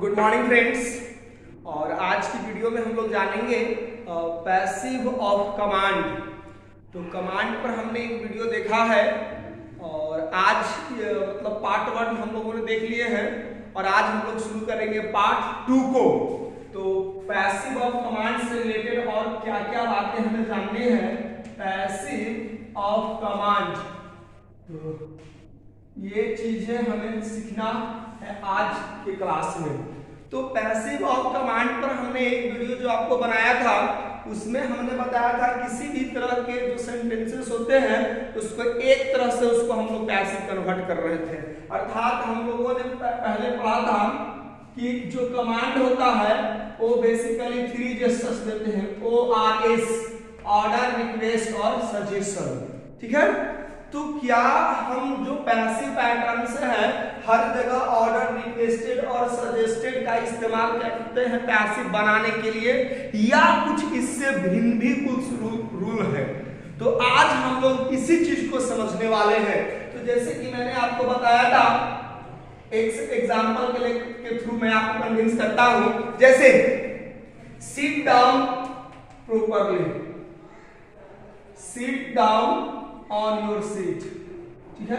Good morning friends. और आज की वीडियो में हम लोग जानेंगे पैसिव ऑफ कमांड। तो कमांड पर हमने एक वीडियो देखा है और आज मतलब पार्ट 1 हम लोगों ने देख लिए हैं और आज हम लोग शुरू करेंगे पार्ट 2 को। तो पैसिव ऑफ कमांड से रिलेटेड और क्या क्या बातें हमें जाननी है पैसिव ऑफ कमांड, तो ये चीजें हमें सीखना है आज के क्लास में। तो पैसिव ऑफ कमांड पर हमने एक वीडियो जो आपको बनाया था उसमें हमने बताया था किसी भी तरह के जो सेंटेंसेस होते हैं उसको एक तरह से उसको हम लोग पैसिव कन्वर्ट कर रहे थे। अर्थात हम लोगों ने पहले पढ़ा था कि जो कमांड होता है वो बेसिकली 3 जेस्चर्स देते हैं, ORS, ऑर्डर, रिक्वेस्ट और सजेशन। ठीक है, तो क्या हम जो पैसिव पैटर्न से है हर जगह ऑर्डर, रिक्वेस्टेड और सजेस्टेड का इस्तेमाल करते हैं पैसिव बनाने के लिए, या कुछ इससे भिन्न भी कुछ रूल है? तो आज हम लोग इसी चीज को समझने वाले हैं। तो जैसे कि मैंने आपको बताया था, एक एग्जांपल के थ्रू मैं आपको कन्विंस करता हूं। जैसे sit down properly, seat down on your seat. ठीक है,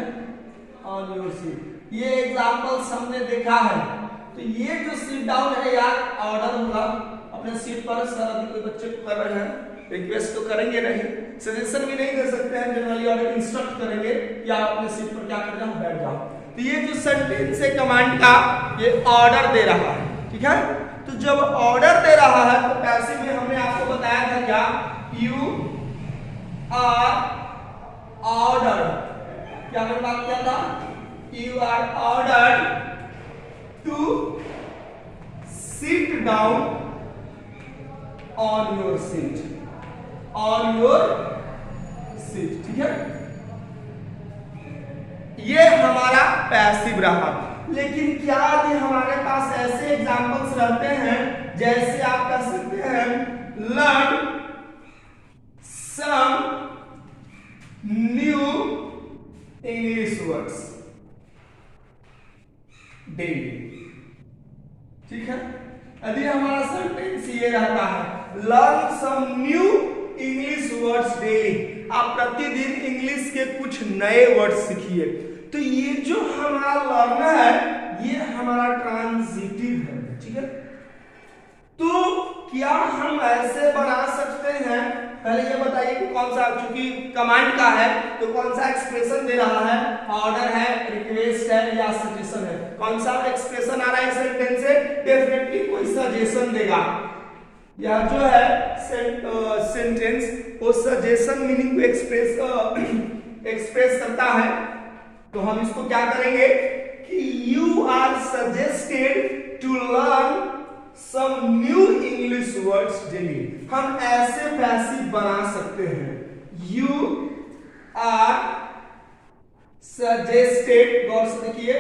ऑन योर सीट, ये एग्जांपल्स हमने देखा है। तो ये जो सिट डाउन है यार ऑर्डर होगा अपने सीट पर। सर अभी कोई बच्चे को कर रहे हैं, रिक्वेस्ट तो करेंगे नहीं, सजेशन भी नहीं दे सकते हैं, जनरली ऑर्डर इंस्ट्रक्ट करेंगे कि आप अपने सीट पर क्या कर जाओ, बैठ जाओ। तो ये जो सेंटेंस है कमांड का, ये ऑर्डर दे रहा है। ठीक है, तो जब ऑर्डर दे रहा है तो पैसिव में हमने आपको बताया था क्या, यू आर ऑर्डर, क्या मैंने बात किया था, you are ordered to sit down on your seat, on your seat. ठीक है, ये हमारा पैसिव रहा। लेकिन क्या यदि हमारे पास ऐसे एग्जांपल्स रहते हैं, जैसे आप कह सकते हैं learn some new English words daily. ठीक है, यदि हमारा सेंटेंस ये रहता है learn some new English words daily, आप प्रतिदिन इंग्लिश के कुछ नए वर्ड सीखिए। तो ये जो हमारा लर्न है ये हमारा ट्रांजिटिव है। ठीक है, तो क्या हम ऐसे बना सकते हैं, पहले ये बताइए कि कौन सा, चूंकि कमांड का है तो कौन सा एक्सप्रेशन दे रहा है, ऑर्डर है, रिक्वेस्ट है या सजेशन है? कौन सा एक्सप्रेशन आ रहा है सेंटेंस से? डेफिनेटली कोई सजेशन देगा। यह जो है सेंटेंस वो सजेशन मीनिंग को एक्सप्रेस करता है। तो हम इसको क्या करेंगे कि you are suggested to learn some new English words daily. हम ऐसे पैसिव बना सकते हैं, यू आर सजेस्टेड, गौर से देखिए,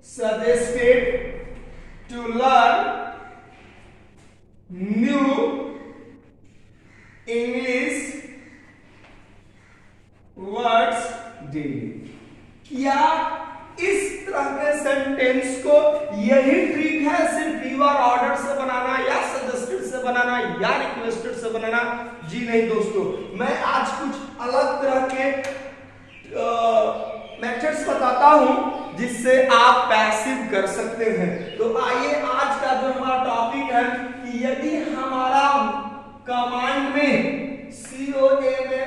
suggested to learn new English words daily. क्या इस तरह के सेंटेंस को यही ट्रिक है सिर्फ यू आर ऑर्डर से बनाना या सजेस्टेड से बनाना या रिक्वेस्टेड से बनाना? जी नहीं दोस्तों, मैं आज कुछ अलग तरह के मेथड्स बताता हूं जिससे आप पैसिव कर सकते हैं। तो आइए आज का जो हमारा टॉपिक है कि यदि हमारा कमांड में COA में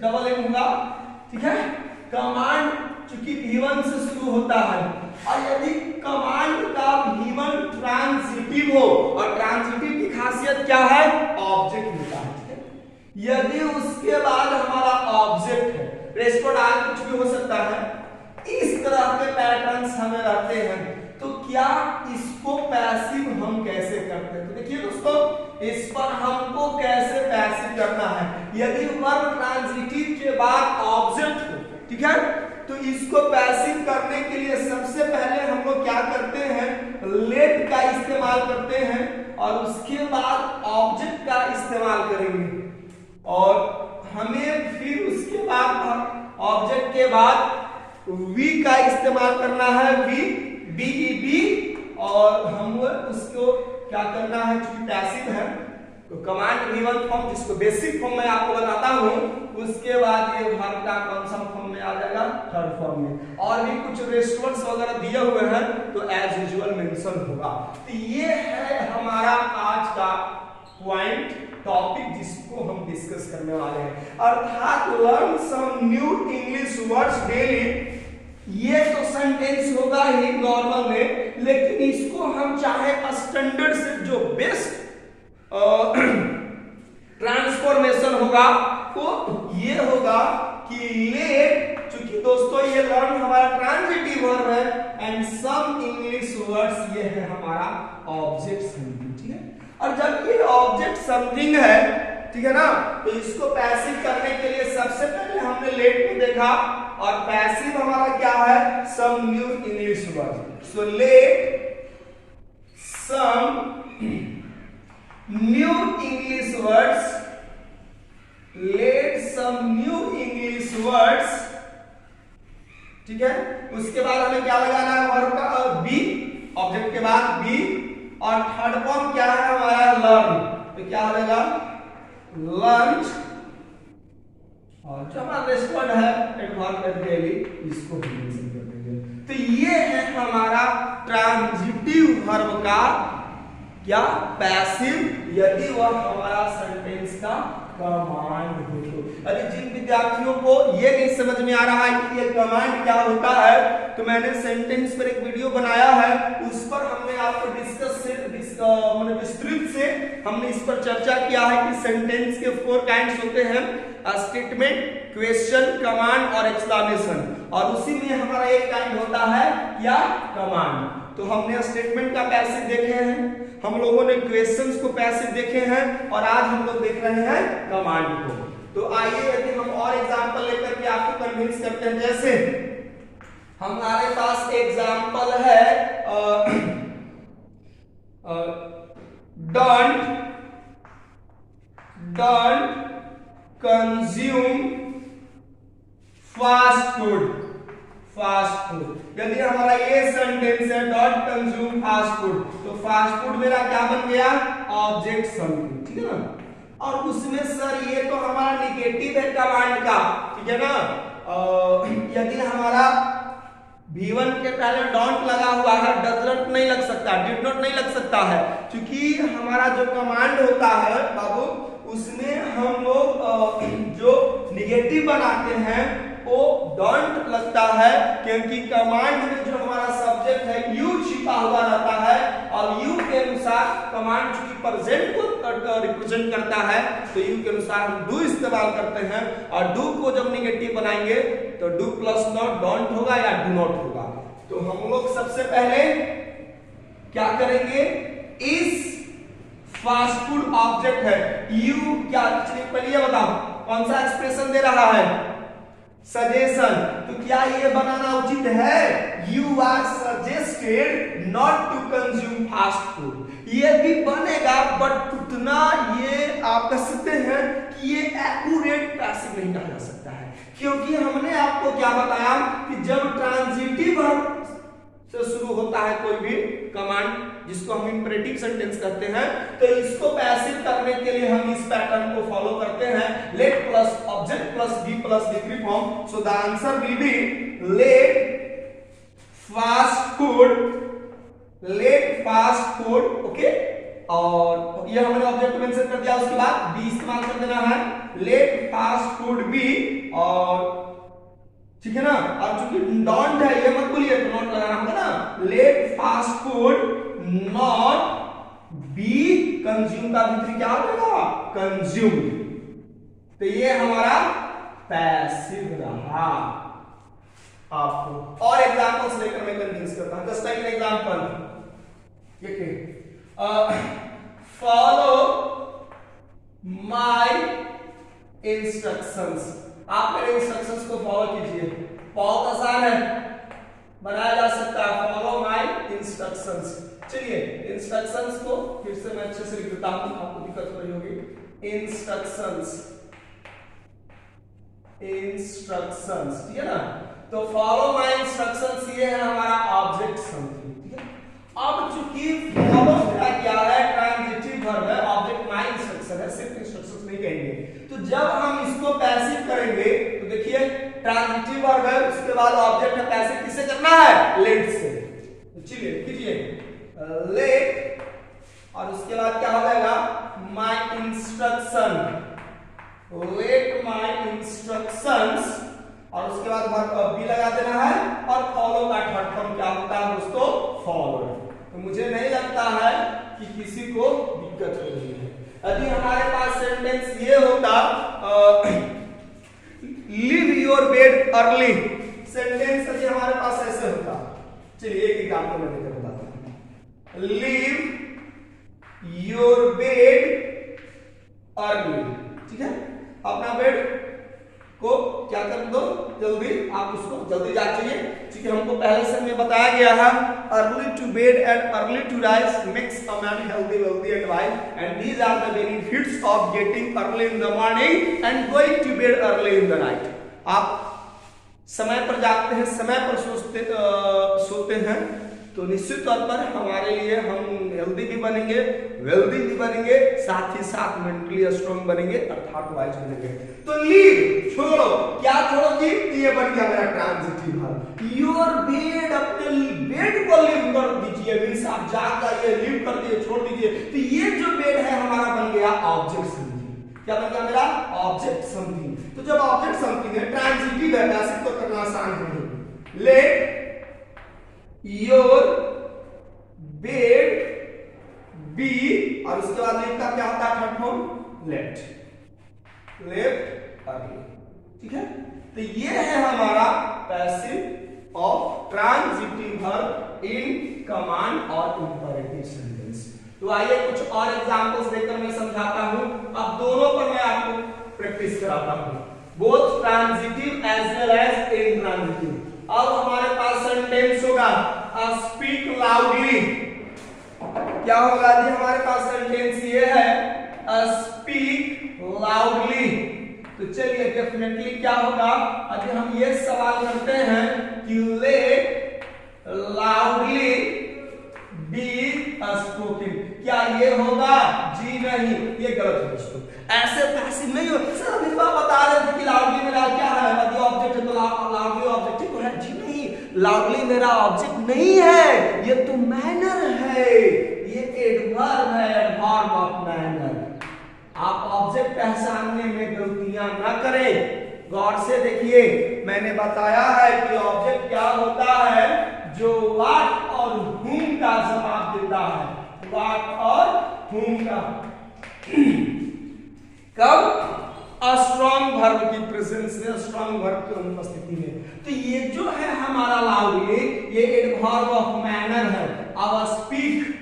डबल M होगा, ठीक है, कमांड चूंकि V1 से शुरू होता है, और यदि कमांड का V1 ट्रांजिटिव हो, और ट्रांजिटिव की खासियत क्या है, ऑब्जेक्ट होता है। यदि उसके बाद हमारा ऑब्जेक्ट है, रेस्पोंड आज कुछ भी हो सकता है, इस तरह के पैटर्न्स हमें रहते हैं, तो क्या इसको पैसिव हम कैसे करते हैं? तो देखिए दोस्तों, इस पर हमको कैसे पैसिव करना है। यदि वर्ब ट्रांजिटिव के बाद ऑब्जेक्ट हो, ठीक है, तो इसको पैसिव करने के लिए सबसे पहले हम लोग क्या करते हैं, लेट का इस्तेमाल करते हैं और उसके बाद ऑब्जेक्ट का इस्तेमाल करेंगे, और हमें फिर उसके बाद ऑब्जेक्ट के बाद वी का इस्तेमाल करना है, वी BEB, और हम उसको क्या करना है, चूंकि पैसिव है तो कमांड V1 फॉर्म, जिसको बेसिक फॉर्म में आपको बताता हूं, उसके बाद ये वर्ब का कौन सा फॉर्म में आ जाएगा, थर्ड फॉर्म में। और भी कुछ रेस्टोरेंट्स वगैरह दिए हुए हैं तो एज यूजुअल मेंशन होगा। तो ये है हमारा आज का पॉइंट टॉपिक जिसको हम डिस्कस करने वाले हैं, अर्थात learn some new English words daily. ये तो सेंटेंस होगा ही नॉर्मल में, लेकिन इसको हम चाहे स्टैंडर्ड से जो बेस्ट ट्रांसफॉर्मेशन होगा वो ये होगा कि लेट, चूंकि दोस्तों ये लर्न हमारा ट्रांजिटिव वर्ब है एंड सम इंग्लिश वर्ड्स ये है हमारा ऑब्जेक्ट समथिंग, ठीक है। और जब ये ऑब्जेक्ट समथिंग है, ठीक है ना, तो इसको पैसिव करने के लिए सबसे पहले हमने लेट को देखा, और पैसिव हमारा क्या है, some new English word. So let some new English words, let some new English words, ठीक है। उसके बाद हमें क्या लगाना है, वर्ब का बी, ऑब्जेक्ट के बाद बी, और थर्ड फॉर्म क्या है हमारा लर्न, तो क्या हो जाएगा लर्न, और जो हमारा रेस्पॉन्ड है एडवर्ब डेली, इसको भी मेंशन कर देंगे। तो ये है हमारा ट्रांजिटिव वर्ब का क्या, पैसिव, यदि वह हमारा सेंटेंस का कमांड हो तो। अरे जिन विद्यार्थियों को ये नहीं समझ में आ रहा है कि ये कमांड क्या होता है, तो मैंने सेंटेंस पर एक वीडियो बनाया है, उस पर हमने आपको विस्तृत से हमने इस पर चर्चा किया है कि सेंटेंस के 4 काइंड्स होते हैं, स्टेटमेंट, क्वेश्चन, कमांड और एक्सक्लेमेशन, और उसी में हमारा एक काइंड होता है क्या, कमांड। तो हमने स्टेटमेंट का पैसिव देखे हैं, हम लोगों ने क्वेश्चंस को पैसिव देखे हैं, और आज हम लोग देख रहे हैं कमांड को। तो आइए यदि हम और एग्जांपल लेकर के आपको कन्विंस करते हैं, जैसे हमारे पास एग्जांपल है don't consume fast food, fast food. यदि हमारा ये सेंटेंस है डॉट कंज्यूम फास्ट फूड, तो फास्ट फूड मेरा क्या बन गया, ऑब्जेक्ट समथिंग, ठीक है ना। और उसमें सर ये तो हमारा निगेटिव है कमांड का, ठीक है ना। यदि हमारा V1 के पहले डोंट लगा हुआ है, डज नॉट नहीं लग सकता, डिड नॉट नहीं लग सकता है, क्योंकि हमारा जो कमांड होता है बाबू, उसमें हम लोग जो निगेटिव बनाते हैं वो डोंट लगता है, क्योंकि कमांड में जो हमारा सब्जेक्ट है यू छिपा हुआ रहता है, और यू के अनुसार कमांड चूंकि प्रेजेंट को रिप्रेजेंट करता है, तो यू के अनुसार हम डू इस्तेमाल करते हैं, और डू को जब निगेटिव बनाएंगे तो डू प्लस नॉट डोंट होगा या डू नॉट होगा। तो हम लोग सबसे पहले क्या करेंगे, इस फास्ट फूड ऑब्जेक्ट है, यू क्या, पहले ये बताओ कौन सा एक्सप्रेशन दे रहा है, सजेशन। तो क्या ये बनाना उचित है, you are suggested not to consume fast food, ये भी बनेगा, बट उतना ये आप कह सकते हैं कि ये एक्यूरेट पैसिव नहीं कहा जा सकता है, क्योंकि हमने आपको क्या बताया कि जब ट्रांजिटिव वर्ब से शुरू होता है कोई भी कमांड, जिसको हम इंपरेटिव सेंटेंस कहते हैं, तो इसको पैसिव करने के लिए हम इस पैटर्न को फॉलो करते हैं, let plus object plus be plus degree form. So the answer will be let fast food, let fast food, okay. और ये हमने ऑब्जेक्ट मेंशन कर दिया, उसके बाद बी इस्तेमाल कर देना है, लेट फास्ट फूड बी, और ठीक है ना। और चूंकि डोंट है, ये मत बोलिए, तो नॉट लगाना होगा ना, let fast food not be consume, का भीतरी क्या हो जाएगा, कंज्यूम। तो ये हमारा पैसिव रहा। आपको और एग्जांपल्स लेकर मैं कन्विंस करता हूं। Just like example, follow my instructions, आप मेरे इंस्ट्रक्शंस को फॉलो कीजिए। बहुत आसान है, बनाया जा सकता है, फॉलो माय इंस्ट्रक्शंस। चलिए इंस्ट्रक्शंस को फिर से मैं अच्छे से लिख देता हूं, आपको दिक्कत हो रही होगी। इंस्ट्रक्शंस, इंस्ट्रक्शंस, ठीक है ना। तो फॉलो माय इंस्ट्रक्शंस ये है हमारा ऑब्जेक्ट समथिंग, ठीक है। अब जब हम इसको पैसिव करेंगे तो देखिए ट्रांजिटिव वर्ब है, उसके बाद ऑब्जेक्ट है पैसिव, किससे करना है? लेट से। तो चलिए कीजिए लेट और उसके बाद क्या हो जाएगा? My instruction, let my instructions और उसके बाद वर्ब बी लगा देना है और फॉलो का थर्ड फॉर्म क्या होता है दोस्तों? फॉलो। तो मुझे नहीं लगता है कि किसी को दिक्कत हो रही है। यदि हमारे पास सेंटेंस ये होता leave your bed early, sentence यदि हमारे पास ऐसे होता, चलिए एक एग्जांपल मैं देकर बताता हूं। लीव योर बेड अर्ली, ठीक है, अपना बेड को क्या कर दो जल्दी, आप उसको जल्दी जागिए, क्योंकि हमको पहले से में बताया गया है early to bed and early to rise makes a man healthy wealthy and wise and these are the benefits of getting early in the morning and going to bed early in the night. आप समय पर जागते हैं, समय पर सोते हैं, तो निश्चित तौर पर हमारे लिए हम हेल्दी भी बनेंगे, वेल्दी भी बनेंगे, साथ ही साथ मेंटली स्ट्रांग बनेंगे अर्थात वाइज बनेंगे। तो लीव छोड़ो, क्या छोड़ो जी? ये बन गया मेरा ट्रांजिटिव वर्ब। योर बेड, अपने बेड को लीव कर दीजिए, मींस आप जाग जाइए, लीव कर दिए, छोड़ दीजिए। तो ये जो बेड है हमारा बन गया ऑब्जेक्ट समथिंग। क्या बन गया मेरा? Object something. तो जब ऑब्जेक्ट समथिंग है, ट्रांजिटिव है, ऐसे तो करना आसान नहीं। लेट योर बेड बी और उसके बाद लेट का क्या होता है? Third form let, let early, ठीक है। तो ये है हमारा passive of transitive verb in command और इंपरेटिव सेंटेंस। तो आइए कुछ और एग्जांपल्स देकर मैं समझाता हूं। अब दोनों पर मैं आपको प्रैक्टिस कराता हूं, both transitive as well as intransitive. अब हमारे पास सेंटेंस होगा स्पीक लाउडली। क्या होगा जी? हमारे पास सेंटेंस ये है स्पीक लाउडली। तो चलिए डेफिनेटली क्या होगा? अगर हम ये सवाल करते हैं कि लेट लाउडली बी स्पोकन, क्या ये होगा? जी नहीं, ये गलत है दोस्तों। ऐसे पैसिव नहीं हो। सर अभी तो आप बता रहे थे कि लाउडली मेरा क्या है? यदि ऑब्जेक्ट है तो लाउडली ऑब्जेक्टिव तो है। जी नहीं, लाउडली मेरा ऑब्जेक्ट नहीं है, ये तो मैनर है, ये एडवर्ब है, एडवर्ब ऑफ मैनर। आप ऑब्जेक्ट पहचानने में गलतियां ना करें, गौर से देखिए। मैंने बताया है कि ऑब्जेक्ट क्या होता है? जो व्हाट और whom का जवाब देता है, व्हाट और whom का। कब? स्ट्रॉन्ग वर्ब की प्रेजेंस में, स्ट्रॉन्ग वर्ब की अनुपस्थिति में। तो ये जो है हमारा लाउडली, ये एडवर्ब ऑफ मैनर है। अब स्पीक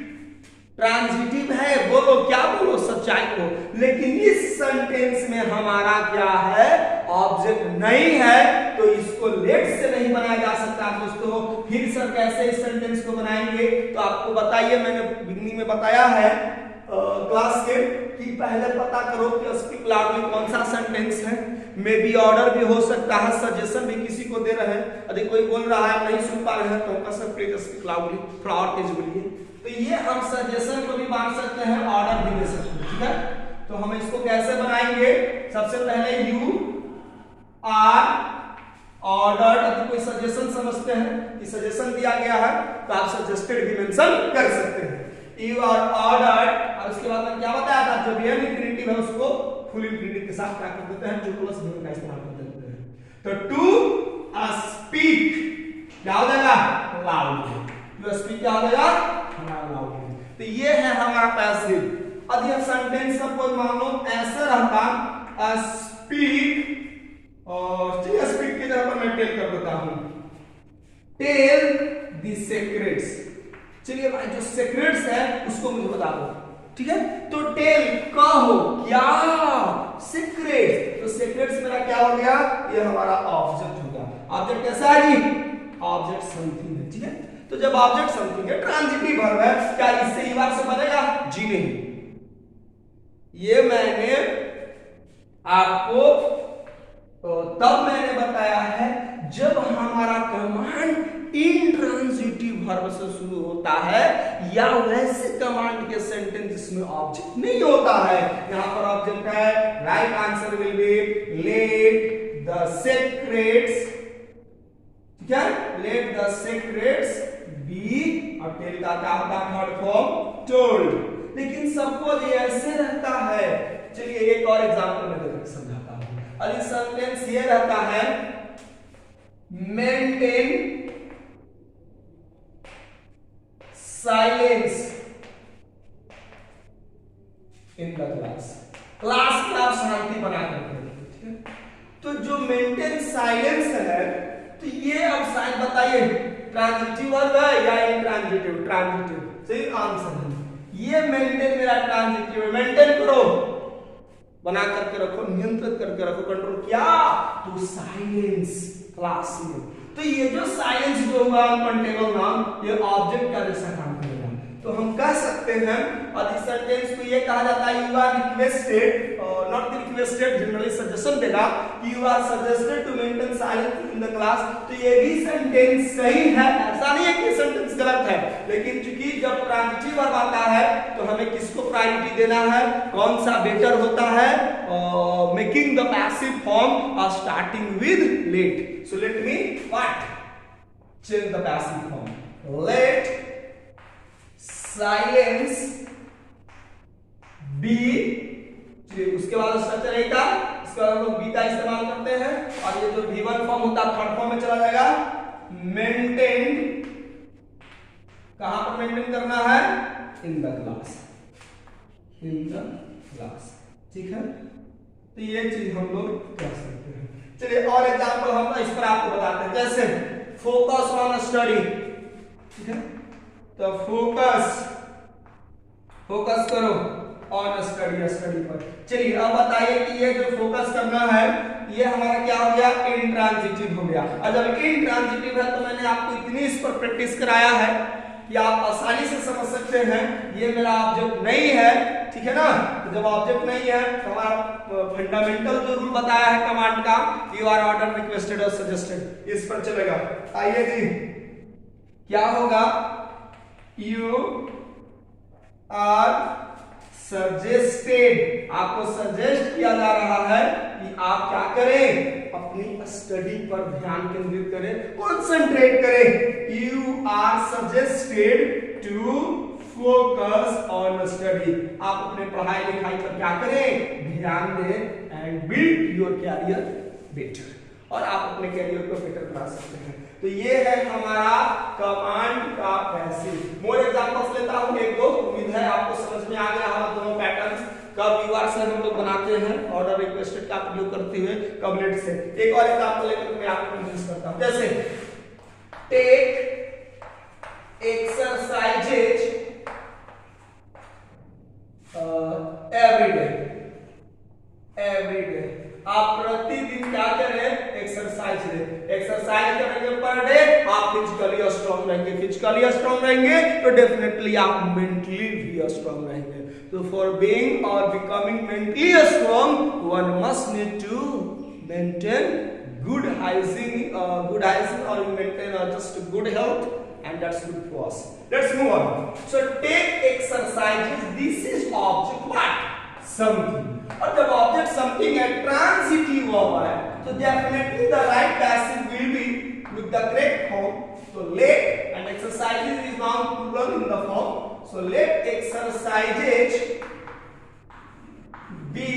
ट्रांजिटिव है, बोलो, क्या बोलो? सच्चाई को। लेकिन इस सेंटेंस में हमारा क्या है? ऑब्जेक्ट नहीं है, तो इसको लेट से नहीं बनाया जा सकता दोस्तों। फिर सर कैसे इस सेंटेंस को बनाएंगे? तो आपको बताइए, मैंने बिगनिंग में बताया है क्लास के कि पहले पता करो कि स्पीक लाउडली कौन सा सेंटेंस है। मे बी ऑर्डर भी हो सकता है, सजेशन भी किसी को दे रहे हैं। यदि कोई बोल रहा है नहीं सुन पा रहे हैं तो उनका सर प्लीज स्पीक लाउडली, थोड़ा और तेज बोलिए। तो ये हम सजेशन को भी बांट सकते हैं, ऑर्डर भी दे सकते हैं, ठीक है। तो हम इसको कैसे बनाएंगे? सबसे पहले यू आर ऑर्डर्ड, यदि कोई सजेशन समझते हैं कि सजेशन दिया गया है तो आप सजेस्टेड भी मेंशन कर सकते हैं। यू आर ऑर्डर्ड और उसके बाद में क्या बताया था? जब ये इंफिनिटिव है उसको फुल इंफिनिटिव के साथ क्या कर देते हैं? जो प्लस भी का इस्तेमाल कर देते हैं। तो टू स्पीक क्या हो जाएगा? लाउडली। टू स्पीक क्या हो जाएगा? लाउडली। तो ये है हमारा पैसिव। यदि सेंटेंस का कोई मान लो ऐसे रहता स्पीक, और चलिए स्पीक की जगह पर मैं टेल कर देता हूं, टेल द सीक्रेट्स। चलिए भाई जो सीक्रेट्स है उसको मुझे बता दो, ठीक है। तो टेल कहो, क्या? सीक्रेट्स। तो सीक्रेट्स मेरा क्या हो गया? ये हमारा ऑब्जेक्ट हो गया। ऑब्जेक्ट कैसा है जी? ऑब्जेक्ट समथिंग है, ठीक है। तो जब ऑब्जेक्ट समथिंग है, ट्रांजिटिव वर्ब है, क्या इससे ईवार से बनेगा? जी नहीं। ये मैंने आपको तब मैंने बताया है जब हमारा कमांड इंट्रांजिटिव वर्ब से शुरू होता है या वैसे कमांड के सेंटेंस जिसमें ऑब्जेक्ट नहीं होता है। यहां पर ऑब्जेक्ट है, right answer will be let the secrets, ठीक है, लेट द सेक्रेट्स बी, और टेल का क्या होता है थर्ड फॉर्म टोल्ड। लेकिन सपोज ये ऐसे रहता है, चलिए एक और एग्जांपल में देकर समझाता हूं। अभी सेंटेंस ये रहता है maintain silence in the class, class में आप शांति बना कर रखिए, ठीक है। तो जो मेंटेन साइलेंस है, तो ये अब शायद बताइए ट्रांजिटिव वर्ब है या इंट्रांजिटिव? ट्रांजिटिव, सही आंसर है। ये मेंटेन मेरा ट्रांजिटिव है, मेंटेन करो, बना करके रखो, नियंत्रित करके रखो, कंट्रोल क्या, तो साइलेंस क्लास में। तो ये जो साइलेंस जो हुआ अनकंटेबल नाम, ये ऑब्जेक्ट का जैसा काम करेगा। तो हम कह सकते हैं अधिक सेंटेंस को ये कहा जाता है you are requested, not requested, generally suggestion देगा कि you are suggested to maintain silence in the class. तो ये भी सेंटेंस सही है, ऐसा नहीं है कि सेंटेंस गलत है, लेकिन चूंकि जब ट्रांजिटिव वर्ब आता है तो हमें किसको प्रायोरिटी देना है, कौन सा बेटर होता है, making the passive form starting with let. So let me what change the passive form, let silence be, उसके बाद स्ट्रक्चर ए का, इसके बाद हम लोग बी का इस्तेमाल करते हैं, और ये जो V1 फॉर्म होता है थर्ड फॉर्म में चला जाएगा मेंटेन, कहां पर मेंटेन करना है, इन the class, in the class, ठीक है। तो ये चीज हम लोग कर सकते हैं। चलिए और एग्जांपल हम इस पर आपको बताते हैं, जैसे फोकस ऑन स्टडी, ठीक है। तो फोकस करो ऑन स्टडी, स्टडी पर। चलिए अब बताइए कि ये जो फोकस करना है ये हमारा क्या हो गया, इंट्रांजिटिव हो गया। और जब इंट्रांजिटिव है तो मैंने आपको इतनी इस पर प्रैक्टिस कराया है कि आप आसानी से समझ सकते हैं ये मेरा ऑब्जेक्ट नहीं है, ठीक है ना। तो जब ऑब्जेक्ट नहीं है तो हमारा फंडामेंटल जो रूल बताया है कमांड का, यू आर ऑर्डर, रिक्वेस्टेड और सजेस्टेड, इस पर चलेगा। आइए जी, क्या होगा, यू आर सजेस्टेड, आपको सजेस्ट किया जा रहा है कि आप क्या करें, अपनी स्टडी पर ध्यान केंद्रित करें, कंसंट्रेट करें। You are suggested to focus on study, आप अपने पढ़ाई लिखाई पर क्या करें, ध्यान दें, and build your career better, और आप अपने कैरियर को बेटर बना सकते हैं। तो ये है हमारा कमांड का पैसिव। मोर एग्जांपल्स लेता हूं एक दो, उम्मीद है आपको समझ में आ गया हमारा दोनों पैटर्न्स, कब यूआर से हम लोग बनाते हैं ऑर्डर रिक्वेस्टेड का प्रयोग करते हुए, कब लेट से। एक और एग्जांपल लेकर मैं आपको इंट्रोड्यूस करता हूं, जैसे टेक एक्सरसाइजेज एवरी डे, आप प्रतिदिन क्या करें, एक्सरसाइज करें। एक्सरसाइज करेंगे पर डे, आप फिजिकली स्ट्रांग रहेंगे, फिजिकली स्ट्रांग रहेंगे तो डेफिनेटली आप मेंटली भी स्ट्रांग रहेंगे। तो फॉर बीइंग और becoming mentally strong one must need to maintain good hygiene or maintain just good health, and that's good for us. Let's move on. So take exercises, this is object what, something, और जब object something है transitive verb है तो definitely the right passive will be with the correct form. So let, and exercises is noun plural in the form, so let exercises be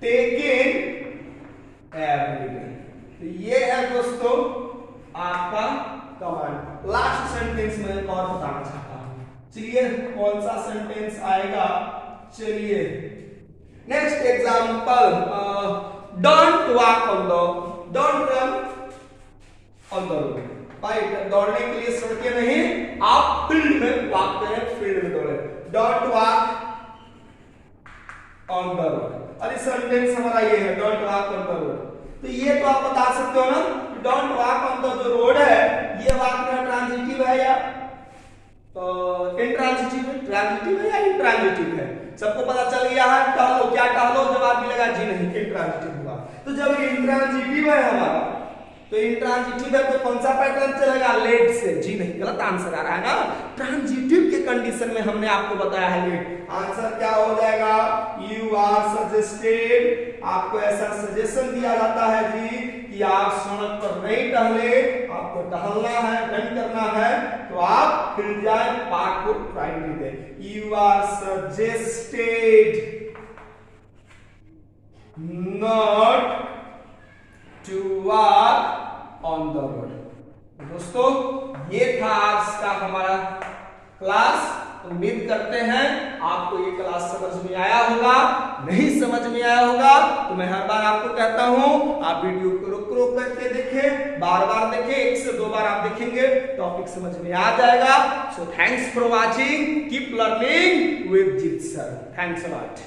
taken every day. तो ये है दोस्तों आपका command. Last sentence में एक और बताना चाहता हूं, चलिए कौन सा सेंटेंस आएगा, चलिए next example, don't walk on the, don't run on the road. भाई दौड़ने के लिए सड़कें नहीं, आप फील्ड में वॉक करें, फील्ड में दौड़े। Don't walk on the road, अरे सेंटेंस हमारा ये है, don't walk on the road. तो ये तो आप बता सकते हो ना, डोंट वॉक ऑन द जो रोड है, ये वॉक में ट्रांजिटिव है या इंट्रांजिटिव है, ट्रांजिटिव है या इंट्रांजिटिव है, सबको पता चल गया है। टहलो, क्या टहलो, जवाब मिलेगा जी नहीं, इंट्रांजिटिव हुआ। तो जब इंट्रांजिटिव है हमारा, तो इंट्रांजिटिव है तो कौन सा पैटर्न चलेगा, लेट से। जी नहीं, गलत आंसर आ रहा है ना। ट्रांजिटिव के कंडीशन में हमने आपको बताया है लेट। आंसर क्या हो जाएगा, यू आर सजेस्टेड, आपको ऐसा सजेशन दिया जाता है जी कि आप सड़क पर नहीं टहले, आपको टहलना है, रन करना है, तो आप फिर जाए पार्क को प्रायोरिटी दें। You are suggested not to walk on the road. दोस्तों ये था आज का हमारा क्लास। उम्मीद करते हैं आपको ये क्लास समझ में आया होगा। नहीं समझ में आया होगा तो मैं हर बार आपको कहता हूं आप वीडियो को रुक रुक करके देखें, बार बार देखें, 1 से 2 बार आप देखेंगे टॉपिक समझ में आ जाएगा। So thanks for watching, keep learning with Jeet sir. Thanks a lot.